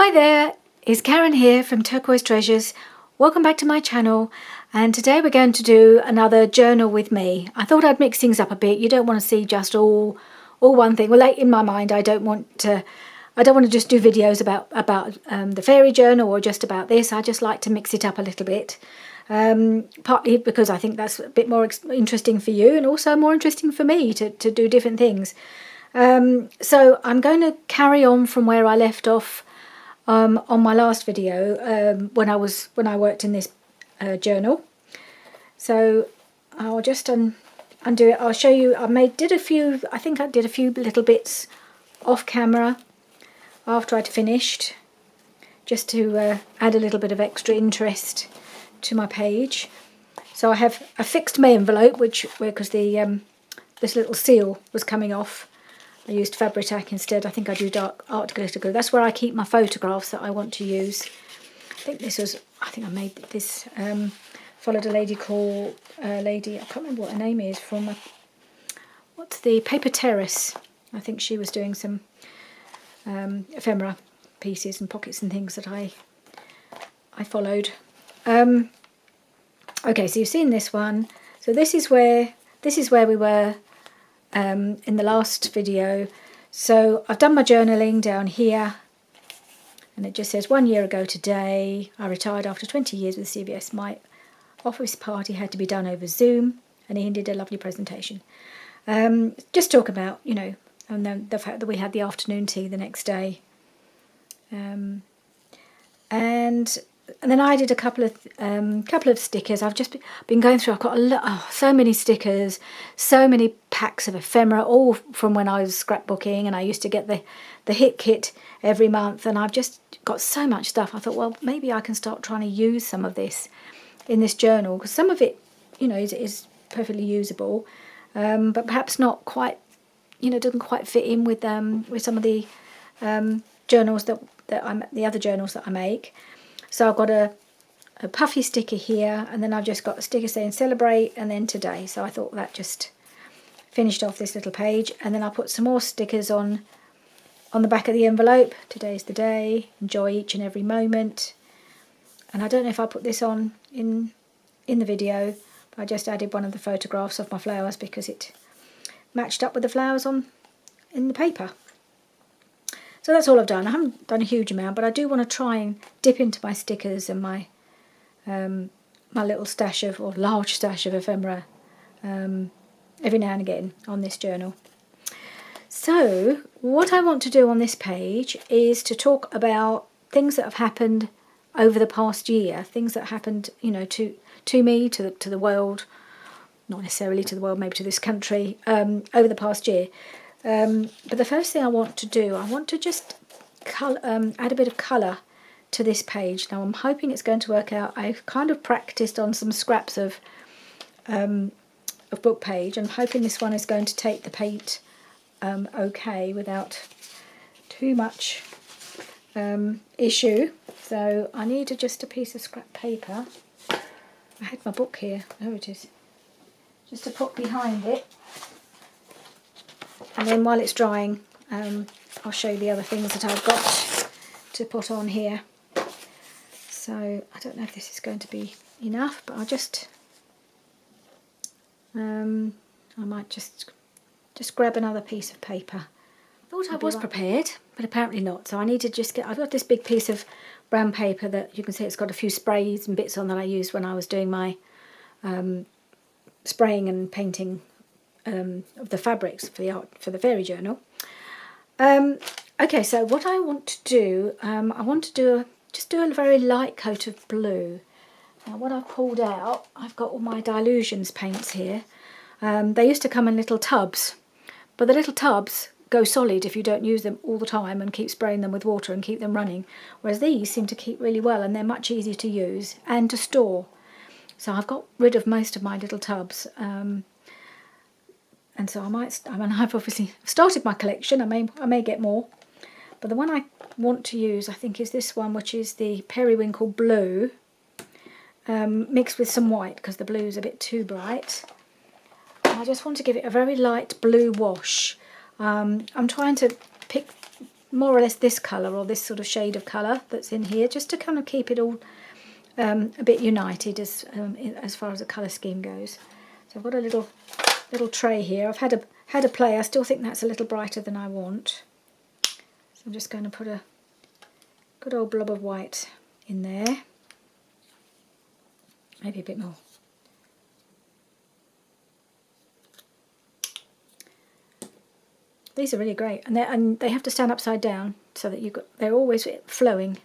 Hi there, it's Karen here from Turquoise Treasures. Welcome back to my channel, and today we're going to do another journal with me. I thought I'd mix things up a bit. You don't want to see just all one thing. Well, like, in my mind, I don't want to just do videos about the fairy journal or just about this. I just like to mix it up a little bit. Partly because I think that's a bit more interesting for you, and also more interesting for me to do different things. So I'm going to carry on from where I left off on my last video when I worked in this journal. So I'll just undo it. I'll show you. I think I did a few little bits off camera after I'd finished, just to add a little bit of extra interest to my page. So I fixed my envelope, because this little seal was coming off. I used Fabri-Tac instead. I think I do dark art glitter glue. That's where I keep my photographs that I want to use. I think I made this, followed a lady called, I can't remember what her name is, from, what's the Paper Terrace. I think she was doing some ephemera pieces and pockets and things that I followed. Okay, so you've seen this one. So this is where we were in the last video. So I've done my journaling down here, and it just says 1 year ago today I retired after 20 years with CBS. My office party had to be done over Zoom, and Ian did a lovely presentation. Just talk about, and then the fact that we had the afternoon tea the next day, and then I did a couple of stickers. I've just been going through. I've got so many stickers, so many packs of ephemera, all from when I was scrapbooking, and I used to get the hit kit every month, and I've just got so much stuff. I thought, well, maybe I can start trying to use some of this in this journal, because some of it, is perfectly usable, but perhaps not quite, doesn't quite fit in with some of the journals the other journals that I make. So I've got a puffy sticker here, and then I've just got a sticker saying celebrate and then today. So I thought that just finished off this little page. And then I'll put some more stickers on the back of the envelope. Today's the day, enjoy each and every moment. And I don't know if I put this on in the video, but I just added one of the photographs of my flowers because it matched up with the flowers in the paper. So that's all I've done. I haven't done a huge amount, but I do want to try and dip into my stickers and my little large stash of ephemera every now and again on this journal. So what I want to do on this page is to talk about things that have happened over the past year, things that happened, to me, to the world, not necessarily to the world, maybe to this country, over the past year. But the first thing I want to do, I want to just add a bit of colour to this page. Now I'm hoping it's going to work out. I've kind of practiced on some scraps of book page. I'm hoping this one is going to take the paint okay without too much issue. So I need just a piece of scrap paper. I had my book here. Oh, it is. Just to put behind it. And then while it's drying, I'll show you the other things that I've got to put on here. So I don't know if this is going to be enough, but I'll just, I might just grab another piece of paper. I thought I was prepared, but apparently not. So I need to just I've got this big piece of brown paper that you can see it's got a few sprays and bits on that I used when I was doing my spraying and painting of the fabrics for the fairy journal. Okay, so what I want to do, I want to just do a very light coat of blue. Now what I've pulled out, I've got all my Dylusions paints here. They used to come in little tubs, but the little tubs go solid if you don't use them all the time and keep spraying them with water and keep them running, whereas these seem to keep really well, and they're much easier to use and to store. So I've got rid of most of my little tubs. And so I've obviously started my collection. I may get more, but the one I want to use, I think, is this one, which is the Periwinkle Blue, mixed with some white because the blue is a bit too bright. And I just want to give it a very light blue wash. I'm trying to pick more or less this colour, or this sort of shade of colour that's in here, just to kind of keep it all a bit united as far as the colour scheme goes. So I've got a little tray here. I've had a play. I still think that's a little brighter than I want. So I'm just going to put a good old blob of white in there. Maybe a bit more. These are really great, and they have to stand upside down so that they're always flowing,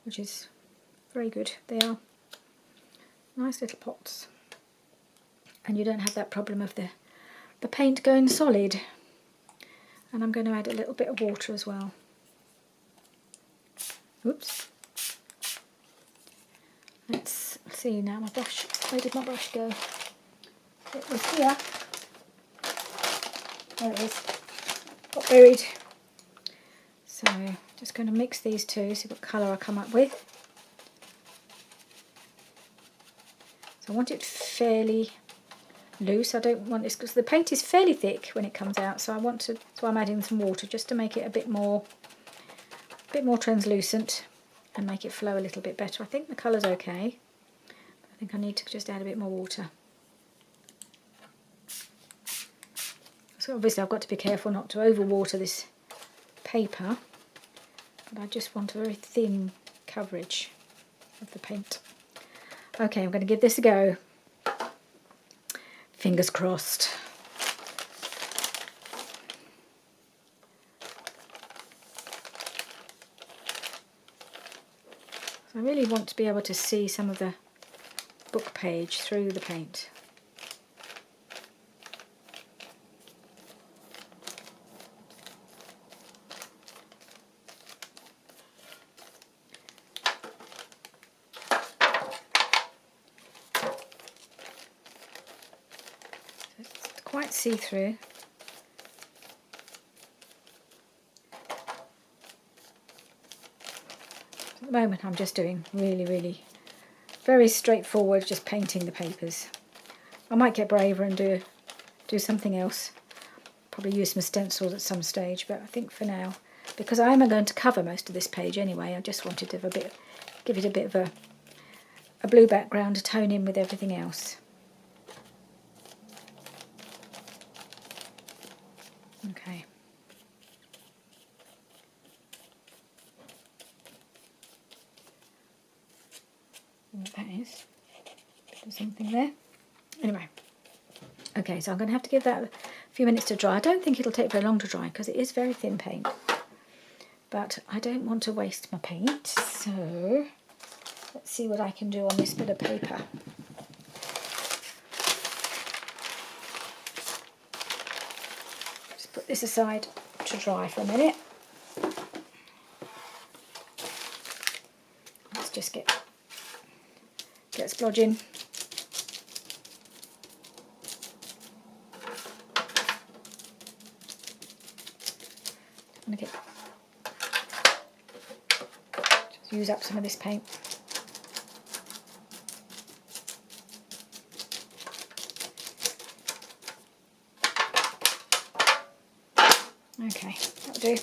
which is very good. They are nice little pots, and you don't have that problem of the paint going solid. And I'm going to add a little bit of water as well. Oops. Let's see now, my brush. Where did my brush go? It was here. There it is. Got buried. So just going to mix these two, see what colour I come up with. So I want it fairly loose. I don't want this because the paint is fairly thick when it comes out. So so I'm adding some water just to make it a bit more translucent and make it flow a little bit better. I think the colour's okay. I think I need to just add a bit more water. So obviously I've got to be careful not to overwater this paper, but I just want a very thin coverage of the paint. Okay, I'm going to give this a go. Fingers crossed. So I really want to be able to see some of the book page through the paint. Quite see-through. At the moment I'm just doing really very straightforward, just painting the papers. I might get braver and do something else, probably use some stencils at some stage, but I think for now, because I am going to cover most of this page anyway, I just wanted to give it a bit of a blue background to tone in with everything else. Okay. What that is. There's something there. Anyway. Okay, so I'm going to have to give that a few minutes to dry. I don't think it'll take very long to dry because it is very thin paint. But I don't want to waste my paint, so let's see what I can do on this bit of paper. Put this aside to dry for a minute. Let's just get splodging. I'm going to just use up some of this paint. Okay, that'll do.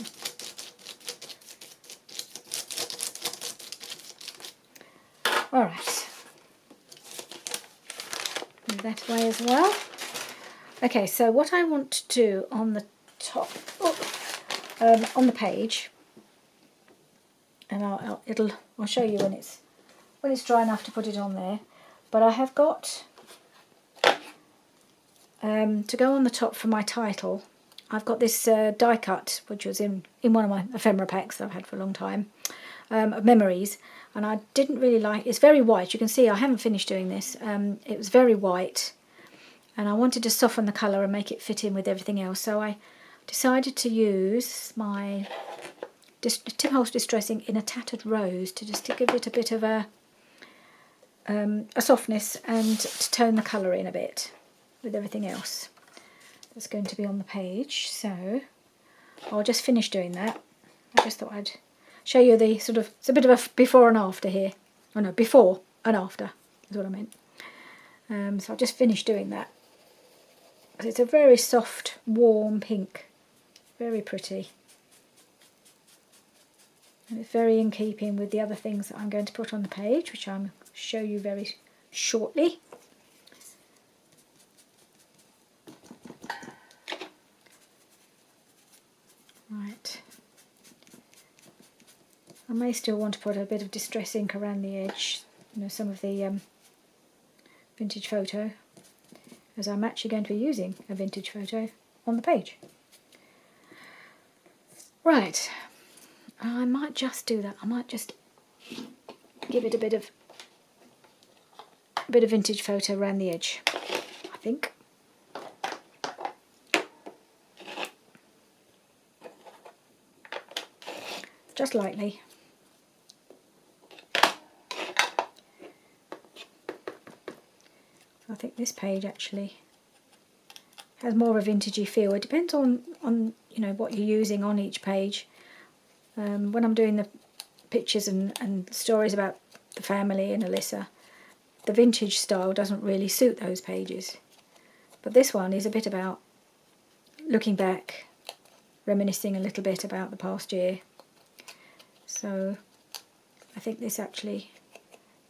Alright. Move that away as well. Okay, so what I want to do on the top, on the page, and I'll show you when it's dry enough to put it on there. But I have got to go on the top for my title. I've got this die cut, which was in one of my ephemera packs that I've had for a long time, of memories, and I didn't really like. It's very white. You can see I haven't finished doing this. It was very white, and I wanted to soften the colour and make it fit in with everything else. So I decided to use my Tim Holtz Distressing in a Tattered Rose to just give it a bit of a softness and to tone the colour in a bit with everything else that's going to be on the page. So I'll just finish doing that. I just thought I'd show you the sort of, it's a bit of a before and after here. Oh no, before and after is what I meant. So I'll just finish doing that. It's a very soft, warm pink. Very pretty. And it's very in keeping with the other things that I'm going to put on the page, which I'll show you very shortly. Right. I may still want to put a bit of distress ink around the edge, you know, some of the vintage photo, as I'm actually going to be using a vintage photo on the page. Right, I might just do that. I might just give it a bit of vintage photo around the edge, I think. Just lightly. I think this page actually has more of a vintagey feel. It depends on you know what you're using on each page. When I'm doing the pictures and stories about the family and Alyssa, the vintage style doesn't really suit those pages. But this one is a bit about looking back, reminiscing a little bit about the past year. So I think this actually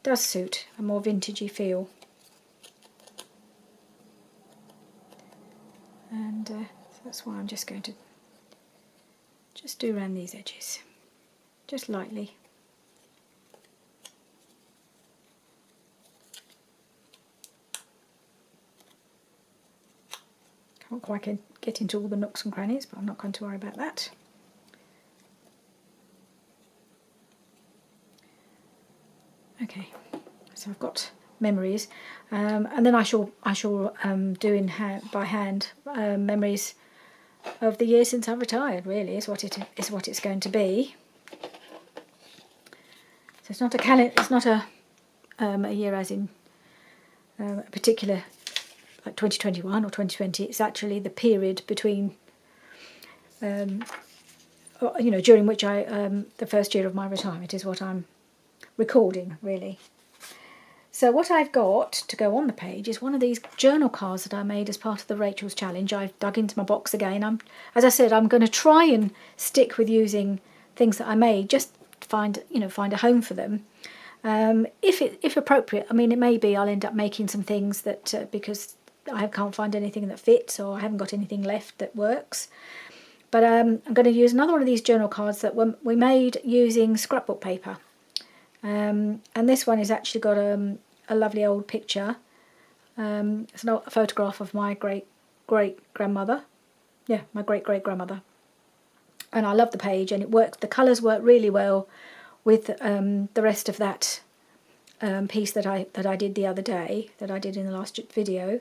does suit a more vintagey feel. And so that's why I'm just going to just do around these edges, just lightly. Can't quite get into all the nooks and crannies, but I'm not going to worry about that. Okay, so I've got memories, and then I shall do by hand memories of the year since I retired. Really, is what it's going to be. So it's not a calendar. It's not a year as in a particular like 2021 or 2020. It's actually the period between, you know, during which the first year of my retirement is what I'm recording, really. So what I've got to go on the page is one of these journal cards that I made as part of the Rachel's Challenge. I've dug into my box again. As I said, I'm going to try and stick with using things that I made, just find a home for them. If appropriate, I mean, it may be I'll end up making some things that because I can't find anything that fits, or I haven't got anything left that works. But I'm going to use another one of these journal cards that we made using scrapbook paper. And this one has actually got a lovely old picture. It's a photograph of my great-great-grandmother. Yeah, my great-great-grandmother. And I love the page, and it works. The colours work really well with the rest of that piece that I did the other day, that I did in the last video.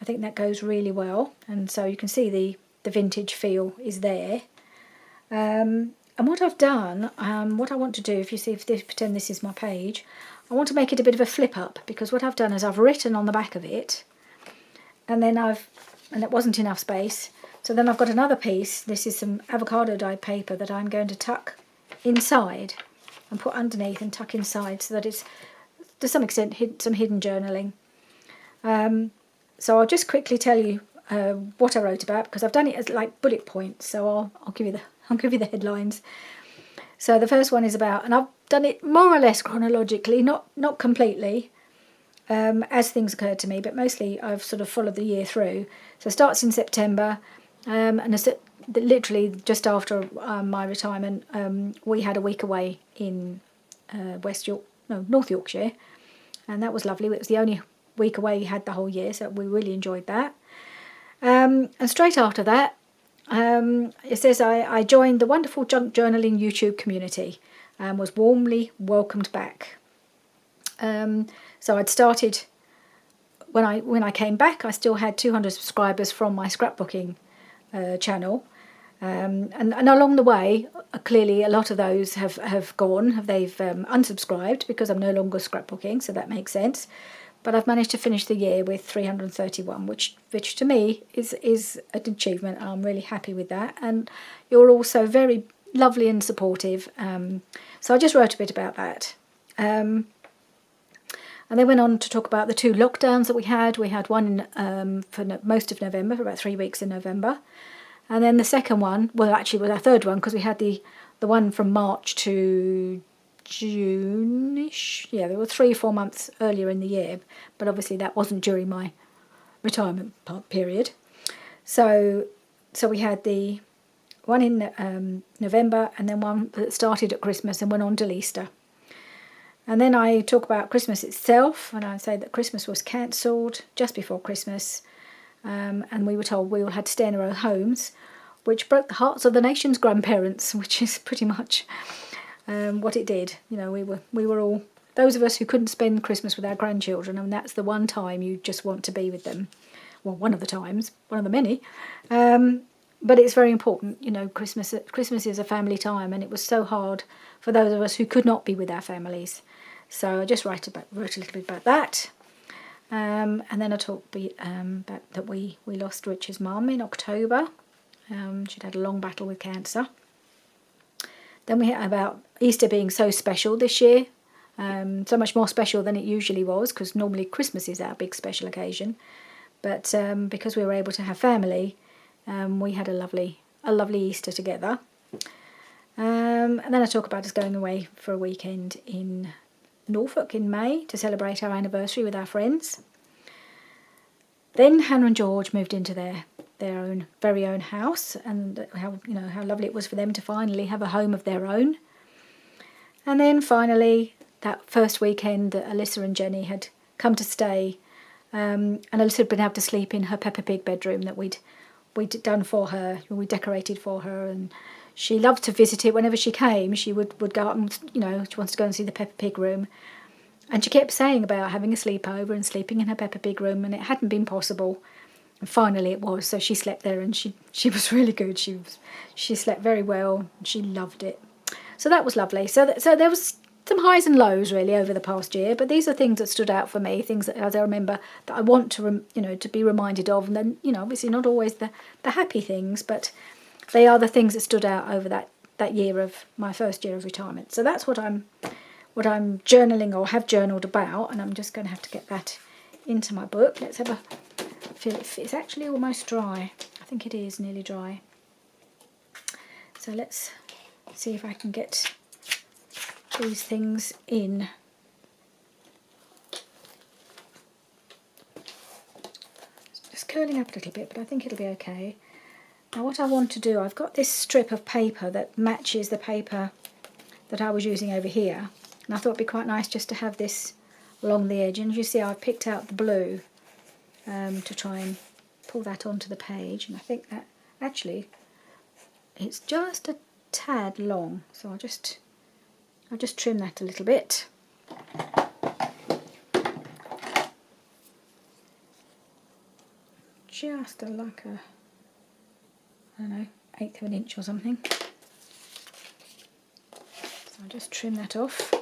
I think that goes really well, and so you can see the vintage feel is there. And what I've done, what I want to do, pretend this is my page, I want to make it a bit of a flip up, because what I've done is I've written on the back of it, and then it wasn't enough space, so then I've got another piece. This is some avocado dyed paper that I'm going to tuck inside and put underneath and tuck inside, so that it's to some extent some hidden journaling. So I'll just quickly tell you what I wrote about, because I've done it as like bullet points, so I'll give you the headlines. So the first one is about, and I've done it more or less chronologically, not completely, as things occurred to me, but mostly I've sort of followed the year through. So it starts in September, and it's literally just after my retirement. We had a week away in North Yorkshire, and that was lovely. It was the only week away we had the whole year, so we really enjoyed that. And straight after that, it says I joined the wonderful junk journaling YouTube community and was warmly welcomed back. So I'd started, when I came back, I still had 200 subscribers from my scrapbooking channel, and along the way, clearly a lot of those have gone, they've unsubscribed because I'm no longer scrapbooking, so that makes sense. But I've managed to finish the year with 331, which to me is an achievement, and I'm really happy with that. And you're also very lovely and supportive. So I just wrote a bit about that. And they went on to talk about the 2 lockdowns that we had. We had one for most of November, for about 3 weeks in November. And then the second one, well, actually, was our third one, because we had the the one from March to June-ish. Yeah, there were 3 or 4 months earlier in the year, but obviously that wasn't during my retirement period. So we had the one in November, and then one that started at Christmas and went on till Easter. And then I talk about Christmas itself, and I say that Christmas was cancelled just before Christmas, and we were told we all had to stay in our own homes, which broke the hearts of the nation's grandparents, which is pretty much what it did. You know, we were all, those of us who couldn't spend Christmas with our grandchildren, and that's the one time you just want to be with them. Well, one of the times, one of the many. But it's very important, you know, Christmas is a family time, and it was so hard for those of us who could not be with our families. So I just wrote a little bit about that. And then I talked about that we lost Richard's mum in October. She'd had a long battle with cancer. Then we had about Easter being so special this year, so much more special than it usually was, because normally Christmas is our big special occasion. But because we were able to have family, we had a lovely Easter together. And then I talk about us going away for a weekend in Norfolk in May to celebrate our anniversary with our friends. Then Hannah and George moved into their own very own house, and how lovely it was for them to finally have a home of their own. And then finally, that first weekend that Alyssa and Jenny had come to stay, and Alyssa had been able to sleep in her Peppa Pig bedroom that we'd done for her, we decorated for her, and she loved to visit it. Whenever she came, she would go up and, you know, she wanted to go and see the Peppa Pig room. And she kept saying about having a sleepover and sleeping in her Peppa Pig room, and it hadn't been possible. And finally it was, so she slept there, and she was really good. She slept very well, and she loved it. So that was lovely. So there was some highs and lows really over the past year, but these are things that stood out for me, things that as I remember that I want to to be reminded of. And then, you know, obviously not always the happy things, but they are the things that stood out over that year of my first year of retirement. So that's what I'm journaling or have journaled about, and I'm just going to have to get that into my book. Let's have a feel. It's actually almost dry. I think it is nearly dry. So let's see if I can get these things in. It's just curling up a little bit, but I think it'll be okay. Now what I want to do, I've got this strip of paper that matches the paper that I was using over here, and I thought it'd be quite nice just to have this along the edge. And as you see, I've picked out the blue to try and pull that onto the page, and I think that actually it's just a tad long, so I'll just trim that a little bit. Just like a, I don't know, 1/8 of an inch or something. So I'll just trim that off.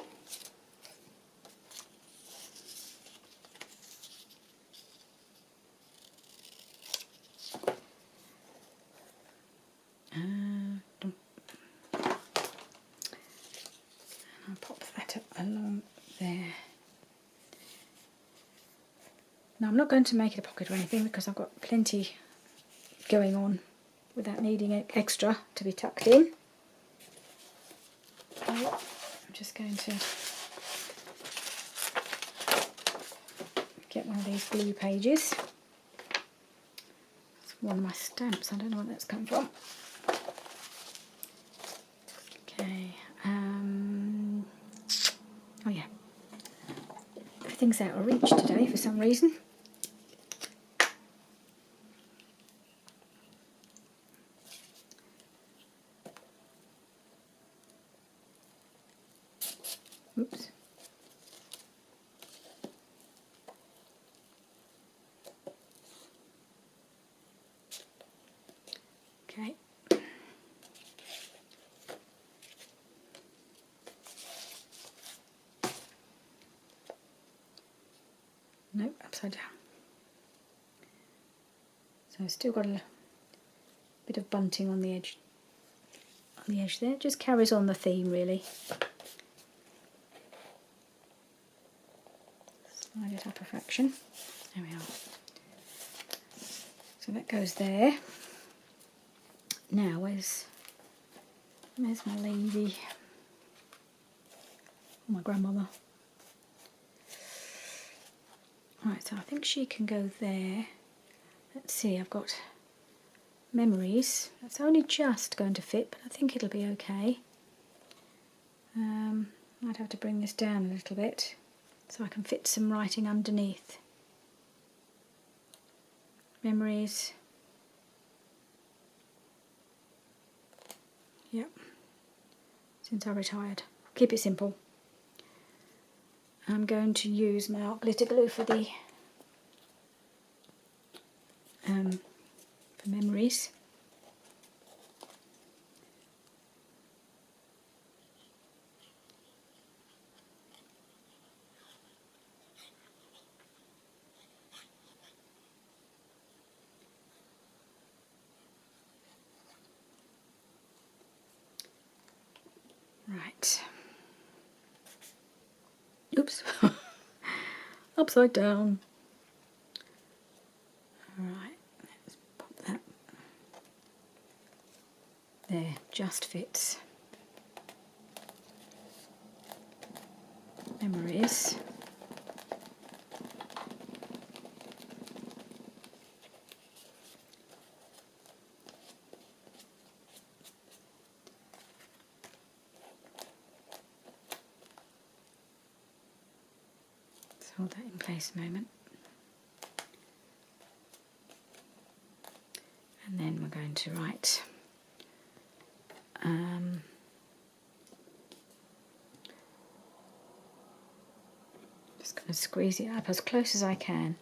I'll pop that up along there. Now I'm not going to make it a pocket or anything because I've got plenty going on without needing extra to be tucked in. I'm just going to get one of these blue pages. It's one of my stamps, I don't know where that's come from. Okay, oh yeah, everything's out of reach today for some reason. Oops. Okay. Nope, upside down. So I've still got a bit of bunting on the edge. On the edge there, just carries on the theme really. Slide it up a fraction. There we are. So that goes there. Now where's There's my lady. My grandmother. Right, so I think she can go there. Let's see, I've got memories. That's only just going to fit, but I think it'll be okay. Might have to bring this down a little bit so I can fit some writing underneath. Memories. Yep. Since I retired. Keep it simple. I'm going to use my art glitter glue for the for memories. Right. Oops. Upside down. Alright, let's pop that there, just fits. Memories. Let's hold that in place a moment. And then we're going to write just going to squeeze it up as close as I can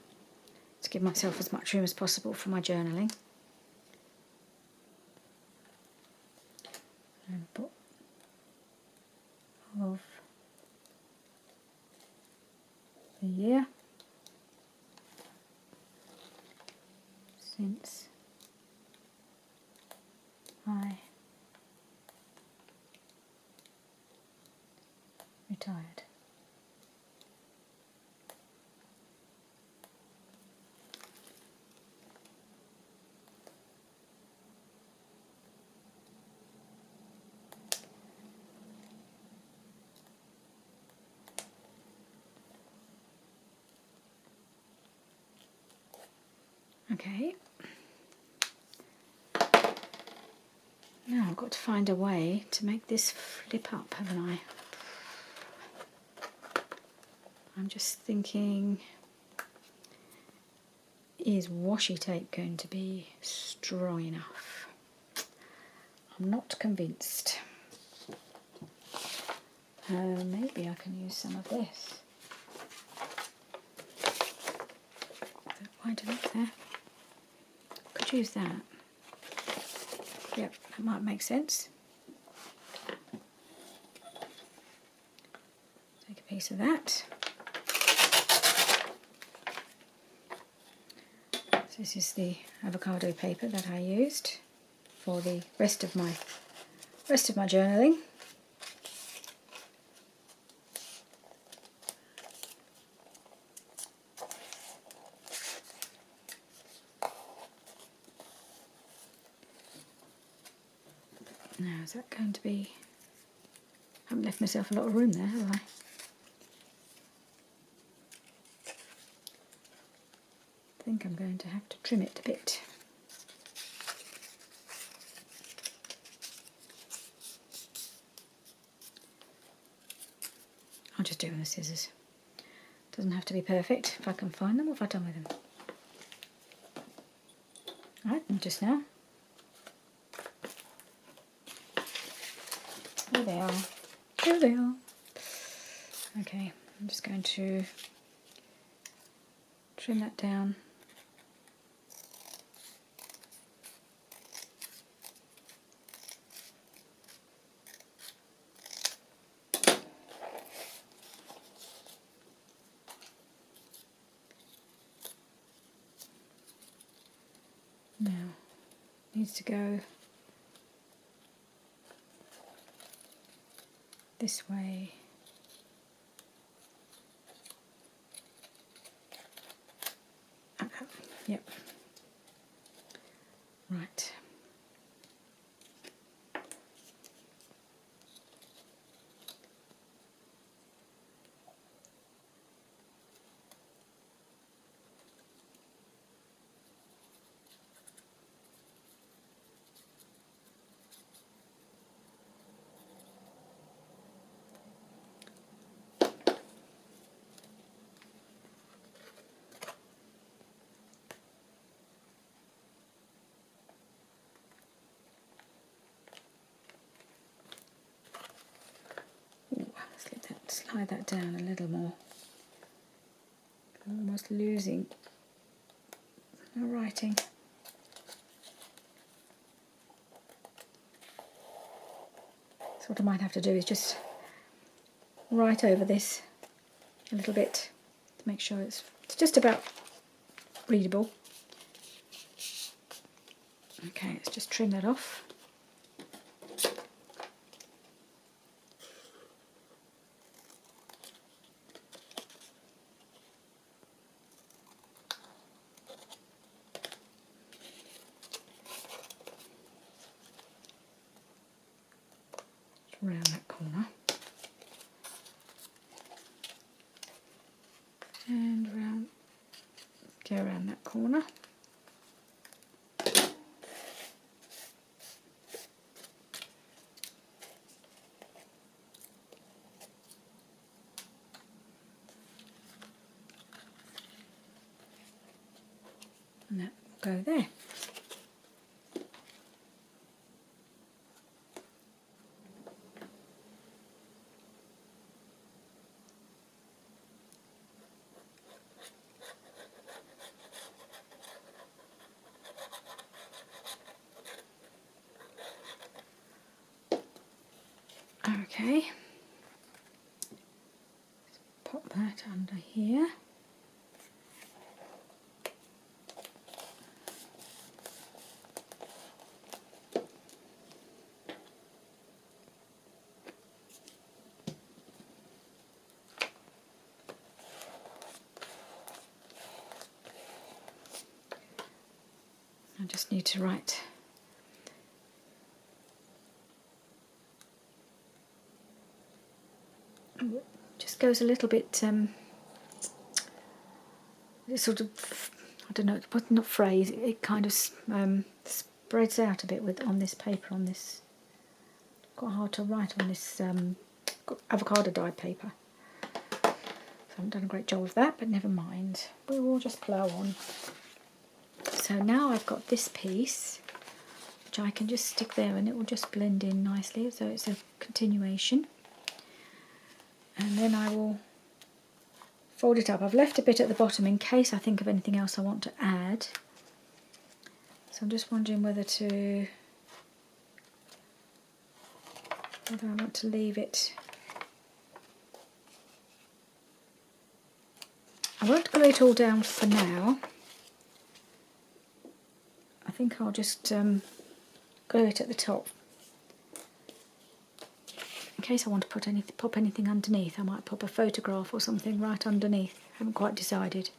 to give myself as much room as possible for my journaling. And put of the year since I retired. Okay. Now I've got to find a way to make this flip up, haven't I? I'm just thinking, is washi tape going to be strong enough? I'm not convinced. Maybe I can use some of this. That wide enough there. Could use that. Yep, that might make sense. Take a piece of that. This is the avocado paper that I used for the rest of my journaling. Now, is that going to be... I haven't left myself a lot of room there, have I? I think I'm going to have to trim it a bit. I'll just do it with the scissors. Doesn't have to be perfect. If I can find them, what have I done with them? Right, and just now. There they are. There they are. Okay, I'm just going to trim that down. Now, needs to go this way. Yep. Right. slide that down a little more. I'm almost losing my writing. So what I might have to do is just write over this a little bit to make sure it's just about readable. Okay, let's just trim that off. Around that corner. And around, go around that corner. And that will go there. Okay, pop that under here. I just need to write just goes a little bit sort of, I don't know, not phrase, it kind of spreads out a bit with on this paper, on this, quite hard to write on this avocado dyed paper. So I haven't done a great job of that, but never mind, we will just plough on. So now I've got this piece which I can just stick there and it will just blend in nicely, so it's a continuation. And then I will fold it up. I've left a bit at the bottom in case I think of anything else I want to add. So I'm just wondering whether I want to leave it. I won't glue it all down for now. I think I'll just glue it at the top. In case I want to pop anything underneath, I might pop a photograph or something right underneath. I haven't quite decided.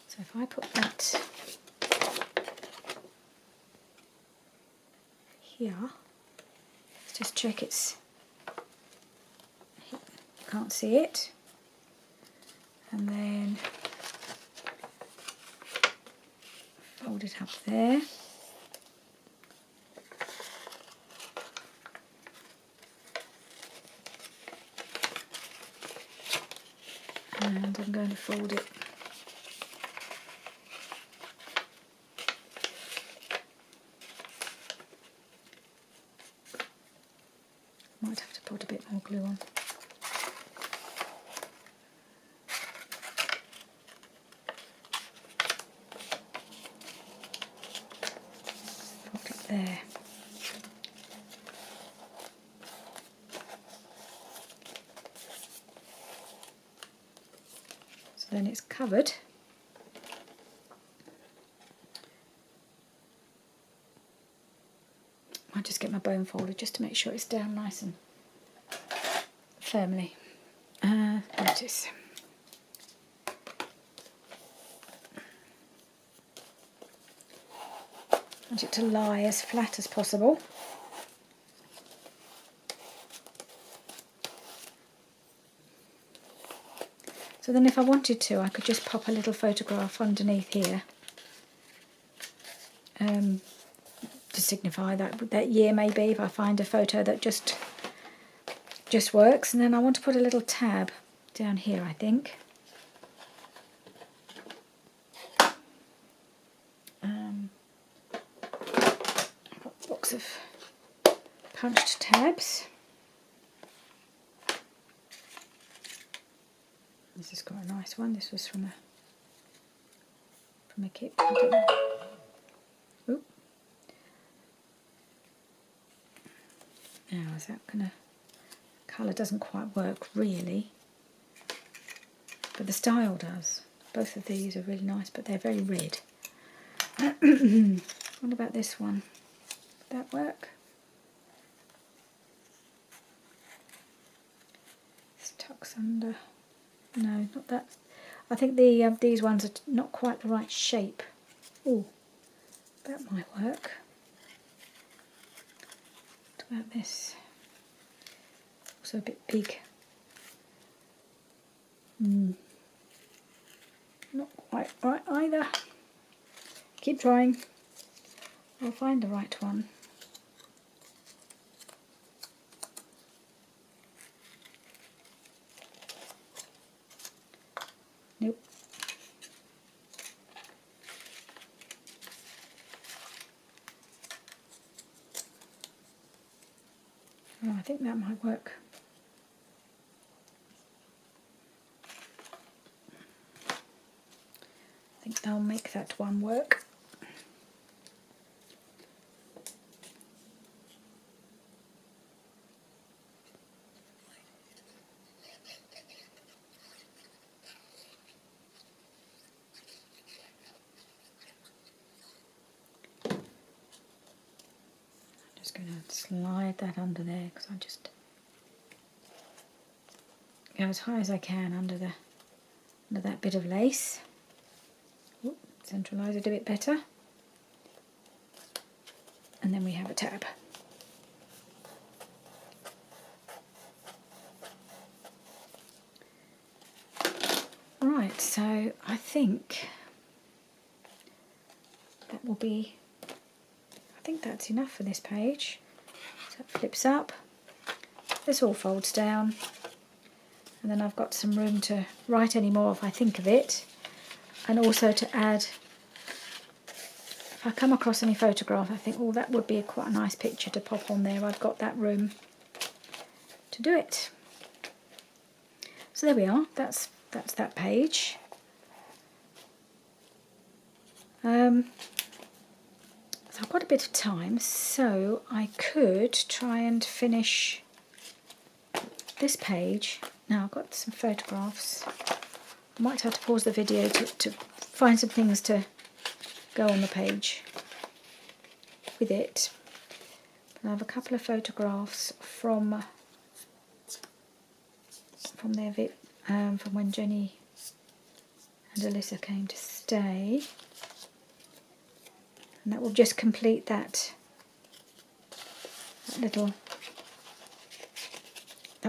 So if I put that here, let's just check it's, you can't see it, and then fold it up there. And I'm going to fold it might have to put a bit more glue on. Put it there. So then it's covered. I'll just get my bone folder just to make sure it's down nice and firmly. There it is. I want it to lie as flat as possible. So then if I wanted to, I could just pop a little photograph underneath here to signify that year, maybe, if I find a photo that just works. And then I want to put a little tab down here, I think. I've got a box of punched tabs. This has got a nice one. This was from a kit. I don't know. Oop. Now, is that gonna... Colour doesn't quite work really, but the style does. Both of these are really nice, but they're very red. What about this one? Would that work? This tucks under. No, not that. I think these ones are not quite the right shape. Oh, that might work. What about this? Also a bit big. Not quite right either. Keep trying. I'll find the right one. Nope. Oh, I think that might work. I think they'll make that one work. Just going to slide that under there because I just go as high as I can under that bit of lace. Ooh, centralise it a bit better, and then we have a tab. Right, so I think that will be. I think that's enough for this page. So it flips up, this all folds down, and then I've got some room to write any more if I think of it, and also to add, if I come across any photograph I think, oh, that would be quite a nice picture to pop on there, I've got that room to do it. So there we are, that's that page. So I've got a bit of time, so I could try and finish this page. Now I've got some photographs. I might have to pause the video to find some things to go on the page with it. But I have a couple of photographs from when Jenny and Alyssa came to stay. And that will just complete that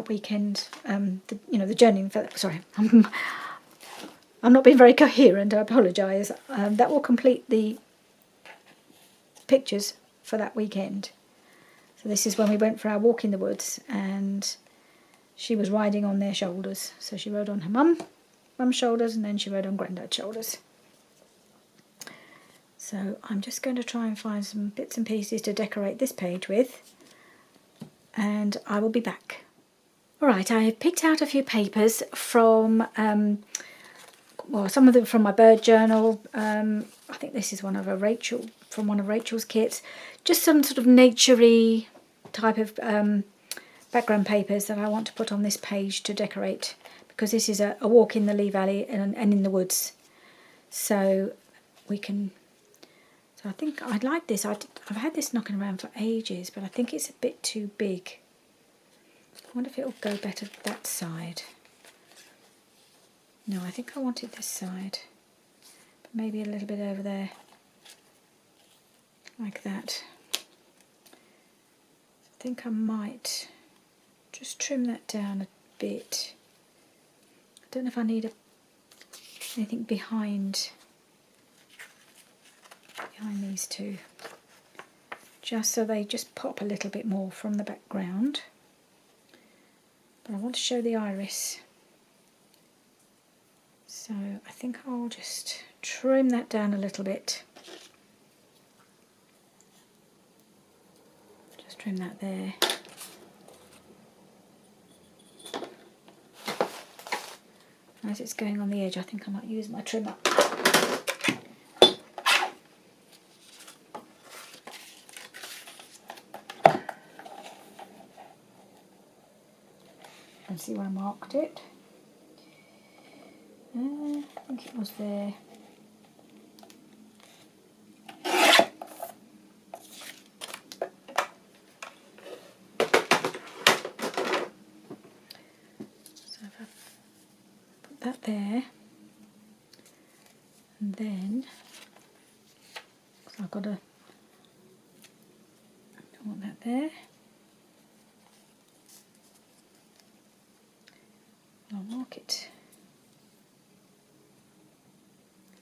weekend. The journey. Sorry, I'm not being very coherent. I apologise. That will complete the pictures for that weekend. So this is when we went for our walk in the woods, and she was riding on their shoulders. So she rode on her mum's shoulders, and then she rode on Grandad's shoulders. So I'm just going to try and find some bits and pieces to decorate this page with, and I will be back. Alright, I have picked out a few papers from, some of them from my bird journal. I think this is one of Rachel's kits. Just some sort of naturey type of background papers that I want to put on this page to decorate, because this is a walk in the Lee Valley and in the woods. So we can... So I think I'd like this. I've had this knocking around for ages, but I think it's a bit too big. I wonder if it'll go better that side. No, I think I want it this side. But maybe a little bit over there. Like that. I think I might just trim that down a bit. I don't know if I need anything behind these two, just so they just pop a little bit more from the background. But I want to show the iris, so I think I'll just trim that down a little bit. Just trim that there. as it's going on the edge, I think I might use my trimmer. And see where I marked it. I think it was there. So if I put that there, and then I've got to want that there. I'll mark it.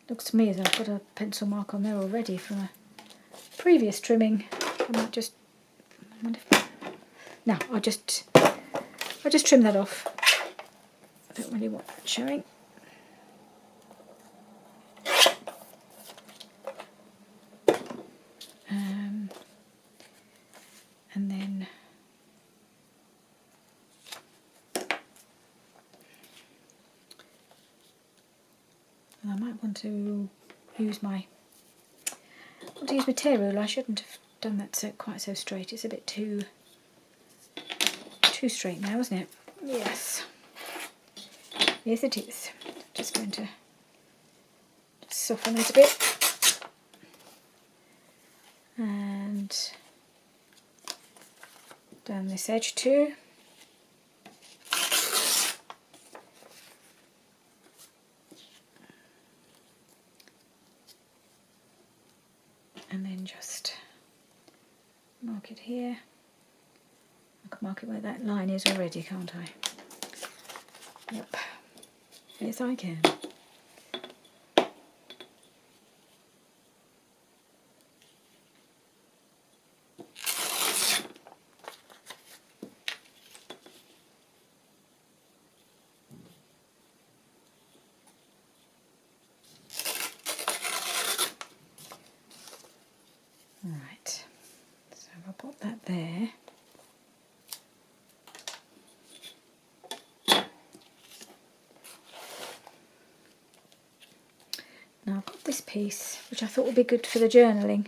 Looks to me as though I've got a pencil mark on there already from a previous trimming. I might just, no, I'll just trim that off. I don't really want that showing. And then I might want to use my tear ruler. I shouldn't have done that quite so straight. It's a bit too straight now, isn't it? Yes. Yes, it is. Just going to soften it a bit. And down this edge too. And then just mark it here. I can mark it where that line is already, can't I? Yep. Yes, I can. Right, so I'll put that there. Now I've got this piece, which I thought would be good for the journaling.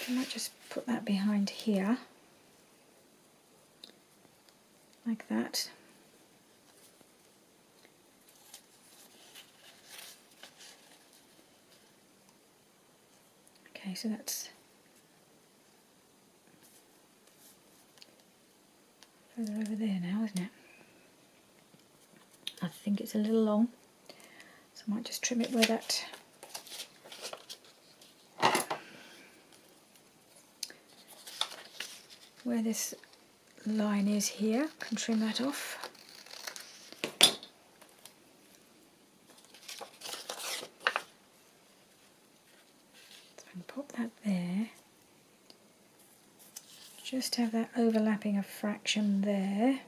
I might just put that behind here, like that. Okay, so that's further over there now, isn't it? I think it's a little long, so I might just trim it where that this line is here. I can trim that off. So I can pop that there. Just have that overlapping a fraction there.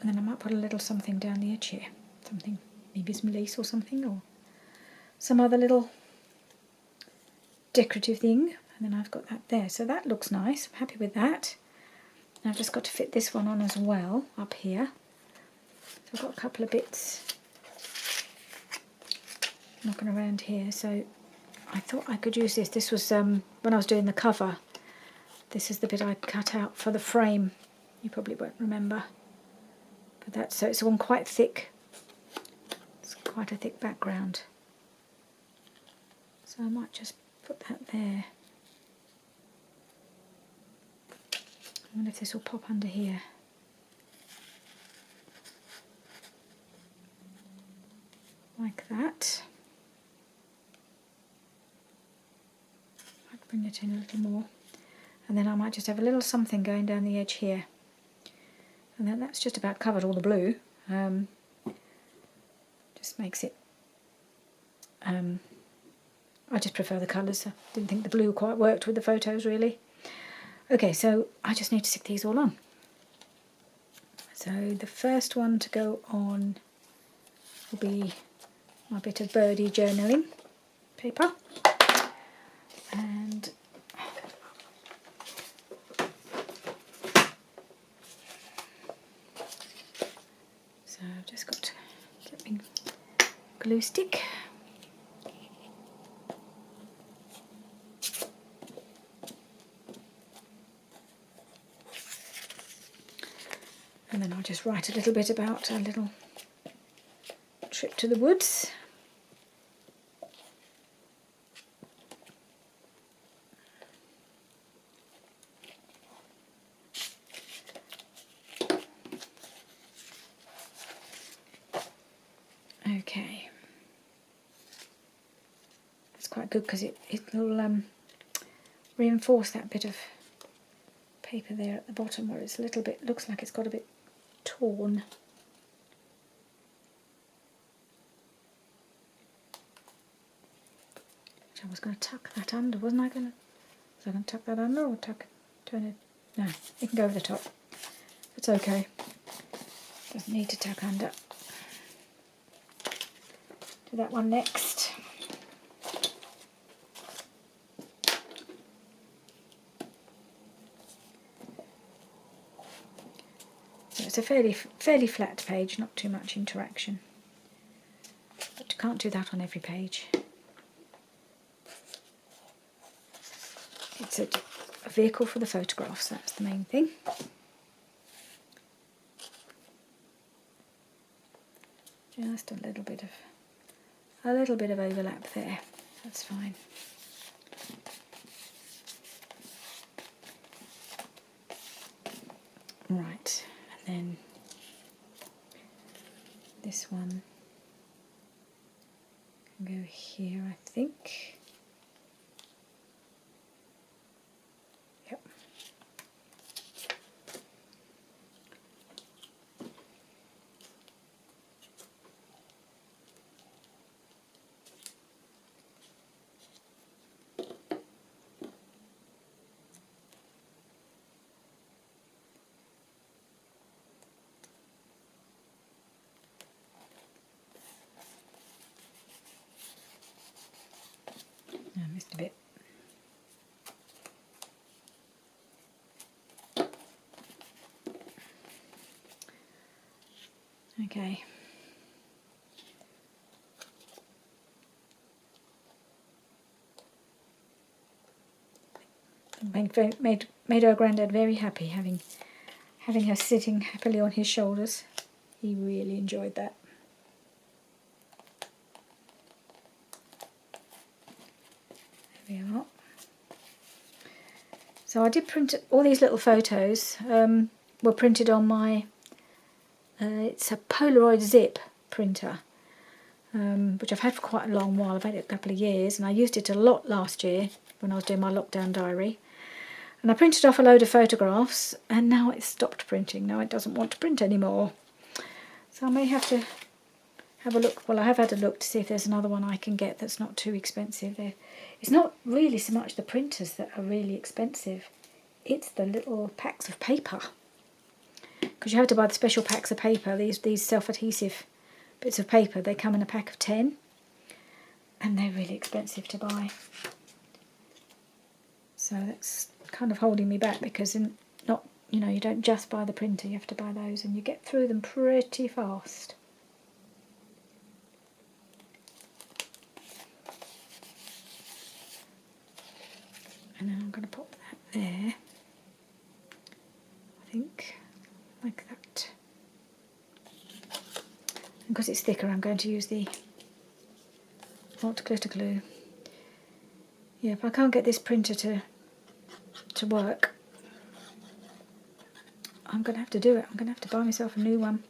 And then I might put a little something down the edge here. Something, maybe some lace or something, or some other little decorative thing. And then I've got that there. So that looks nice. I'm happy with that. And I've just got to fit this one on as well, up here. So I've got a couple of bits knocking around here. So I thought I could use this. This was when I was doing the cover. This is the bit I cut out for the frame. You probably won't remember. But that's, so it's on quite thick. It's quite a thick background. So I might just put that there. I wonder if this will pop under here. Like that. I'd bring it in a little more. And then I might just have a little something going down the edge here. And then that's just about covered all the blue. Just makes it... I just prefer the colours. I didn't think the blue quite worked with the photos really. Okay, so I just need to stick these all on. So the first one to go on will be my bit of birdie journaling paper. And glue stick. And then I'll just write a little bit about a little trip to the woods. Okay. It's quite good because it'll reinforce that bit of paper there at the bottom where it's a little bit, looks like it's got a bit torn. I was going to tuck that under, wasn't I going to? Was I going to tuck that under or turn it? No, it can go over the top. It's okay. Doesn't need to tuck under. Do that one next. So it's a fairly flat page, not too much interaction. But you can't do that on every page. It's a vehicle for the photographs, that's the main thing. Just a little bit of overlap there, that's fine. Right, and then this one can go here, I think. Yep. I missed a bit. Okay. Made our granddad very happy having her sitting happily on his shoulders. He really enjoyed that. There we are. So I did print all these little photos. Were printed on my. It's a Polaroid Zip printer, which I've had for quite a long while. I've had it a couple of years, and I used it a lot last year when I was doing my lockdown diary. And I printed off a load of photographs, and now it's stopped printing. Now it doesn't want to print anymore. So I may have to have a look. Well, I have had a look to see if there's another one I can get that's not too expensive. It's not really so much the printers that are really expensive. It's the little packs of paper. Because you have to buy the special packs of paper, these self-adhesive bits of paper. They come in a pack of 10. And they're really expensive to buy. So that's kind of holding me back because you don't just buy the printer, you have to buy those, and you get through them pretty fast. And then I'm going to pop that there, I think, like that. And because it's thicker, I'm going to use the hot glitter glue. Yeah, if I can't get this printer to work, I'm going to have to do it. I'm going to have to buy myself a new one.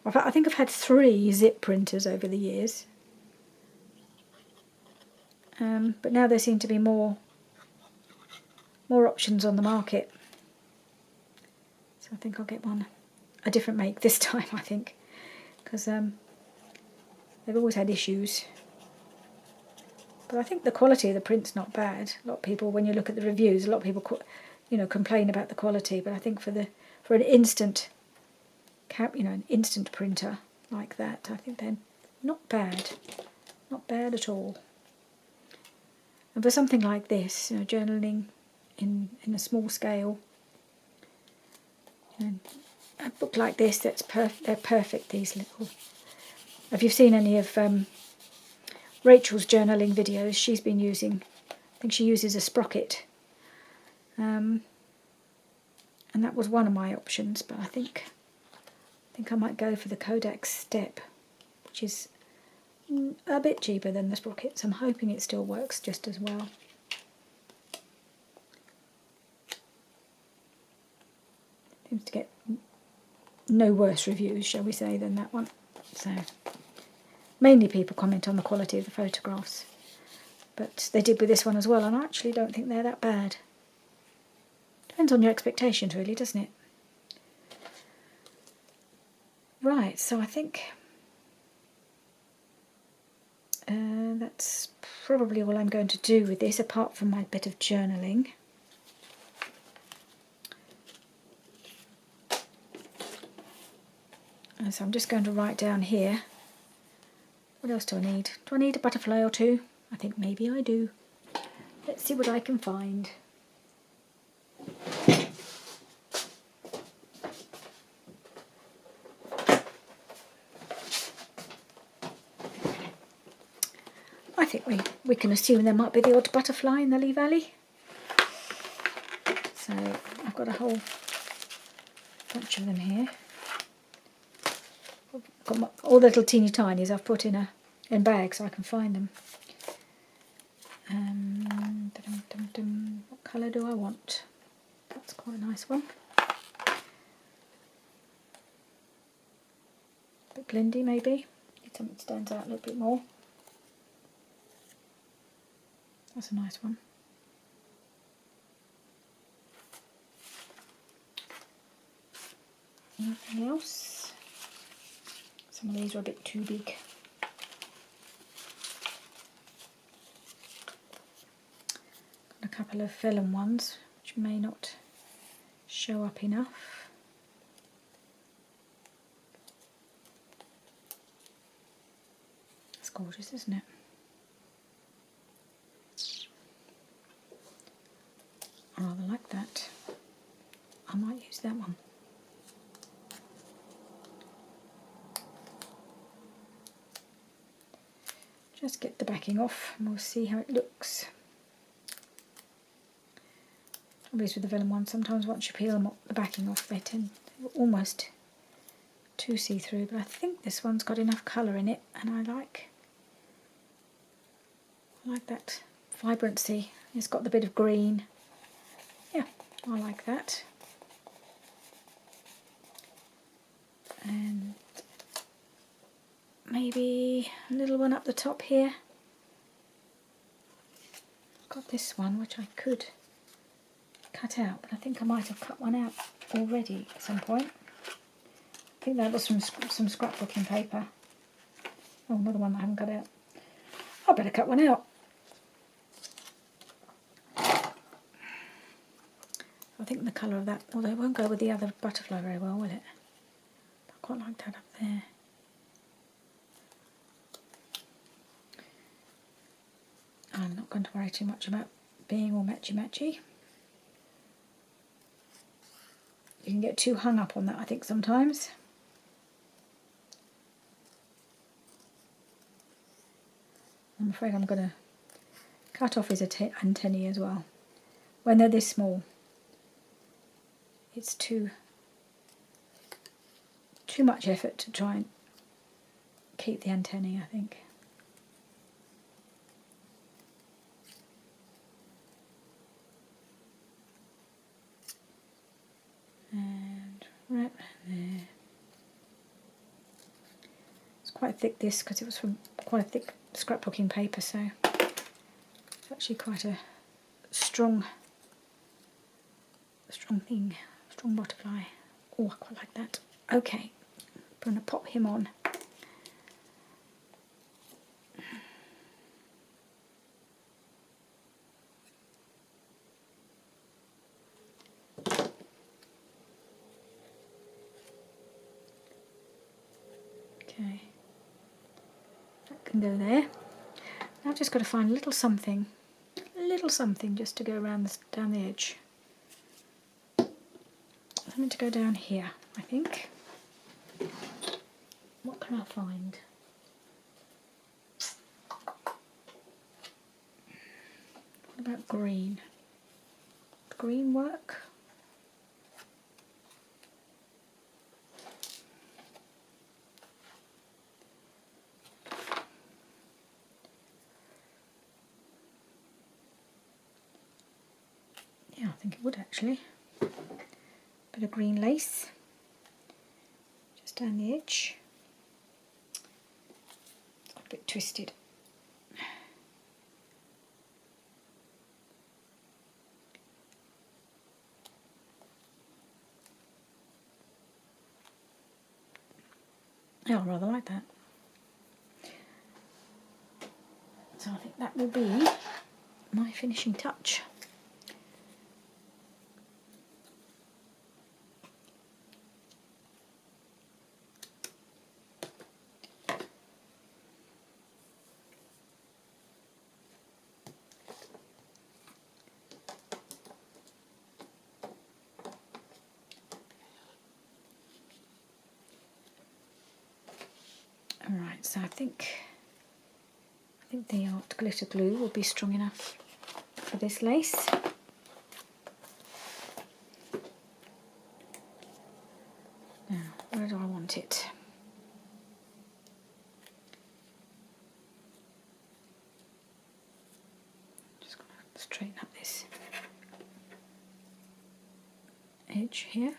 I think I've had 3 zip printers over the years. But now there seem to be more options on the market. So I think I'll get a different make this time, I think. Because they've always had issues. But I think the quality of the print's not bad. A lot of people, when you look at the reviews, a lot of people, complain about the quality. But I think for an instant, an instant printer like that, I think they're not bad, not bad at all. And for something like this, journaling in a small scale, a book like this, they're perfect. These little If you've seen any of Rachel's journaling videos, she's been using, I think she uses a sprocket. And that was one of my options, but I think I might go for the Kodak Step, which is a bit cheaper than the sprockets. I'm hoping it still works just as well. Seems to get no worse reviews, shall we say, than that one. So mainly people comment on the quality of the photographs, but they did with this one as well, and I actually don't think they're that bad. Depends on your expectations really, doesn't it? Right, so I think that's probably all I'm going to do with this, apart from my bit of journaling. And so I'm just going to write down here. What else do I need? Do I need a butterfly or two? I think maybe I do. Let's see what I can find. I think we can assume there might be the odd butterfly in the Lee Valley. So I've got a whole bunch of them here. I've got all the little teeny tinies I've put in bags so I can find them. What colour do I want? That's quite a nice one. A bit blendy maybe. Need something that stands out a little bit more. That's a nice one. Nothing else. Some of these are a bit too big. Got a couple of vellum ones which may not show up enough. It's gorgeous, isn't it? I rather like that. I might use that one. Just get the backing off and we'll see how it looks. Obviously with the vellum ones, sometimes once you peel them up, the backing off, they tend almost too see-through, but I think this one's got enough colour in it, and I like that vibrancy. It's got the bit of green. Yeah, I like that. And maybe a little one up the top here. I've got this one which I could cut out, but I think I might have cut one out already at some point. I think that was from some scrapbooking paper. Oh, another one I haven't cut out. I better cut one out. I think the colour of that, although it won't go with the other butterfly very well, will it? I quite like that up there. I'm not going to worry too much about being all matchy-matchy. You can get too hung up on that, I think, sometimes. I'm afraid I'm going to cut off his antennae as well. When they're this small, it's too much effort to try and keep the antennae, I think. And right there. It's quite thick, this, because it was from quite a thick scrapbooking paper, so it's actually quite a strong thing, strong butterfly. Oh, I quite like that. Okay, I'm going to pop him on. Okay, that can go there. Now I've just got to find a little something just to go around down the edge. Something to go down here, I think. What can I find? What about green? Would green work? Yeah, I think it would actually. Bit of green lace just down the edge. It's got a bit twisted. Yeah, I rather like that. So I think that will be my finishing touch. Alright, so I think the art glitter glue will be strong enough for this lace. Now, where do I want it? Just going to straighten up this edge here.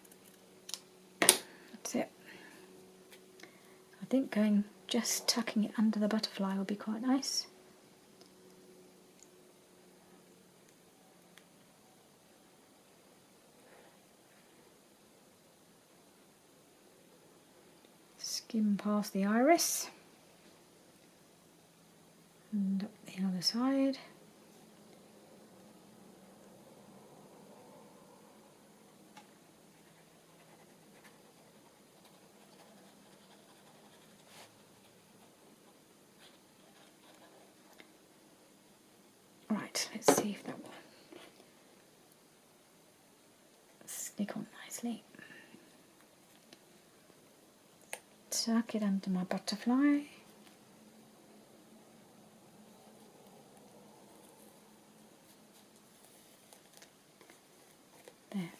That's it. I think just tucking it under the butterfly will be quite nice. Skim past the iris and up the other side. Right, let's see if that will stick on nicely. Tuck it under my butterfly. There.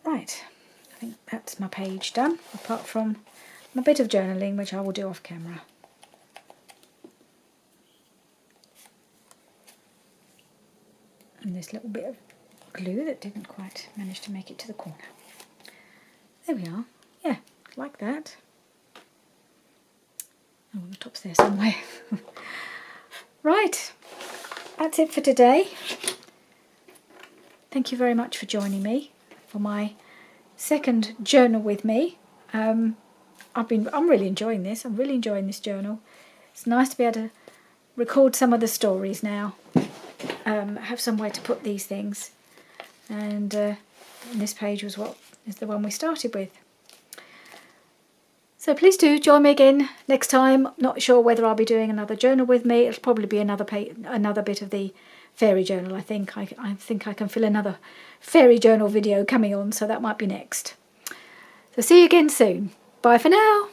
Right, I think that's my page done, apart from my bit of journaling, which I will do off camera. And this little bit of glue that didn't quite manage to make it to the corner. There we are. Yeah, like that. Oh, the top's there somewhere. Right, that's it for today. Thank you very much for joining me for my second journal with me. I'm really enjoying this. I'm really enjoying this journal. It's nice to be able to record some of the stories now. Have some way to put these things. And this page is the one we started with. So please do join me again next time. Not sure whether I'll be doing another journal with me. It'll probably be another bit of the fairy journal. I think I can feel another fairy journal video coming on, so that might be next. So see you again soon. Bye for now.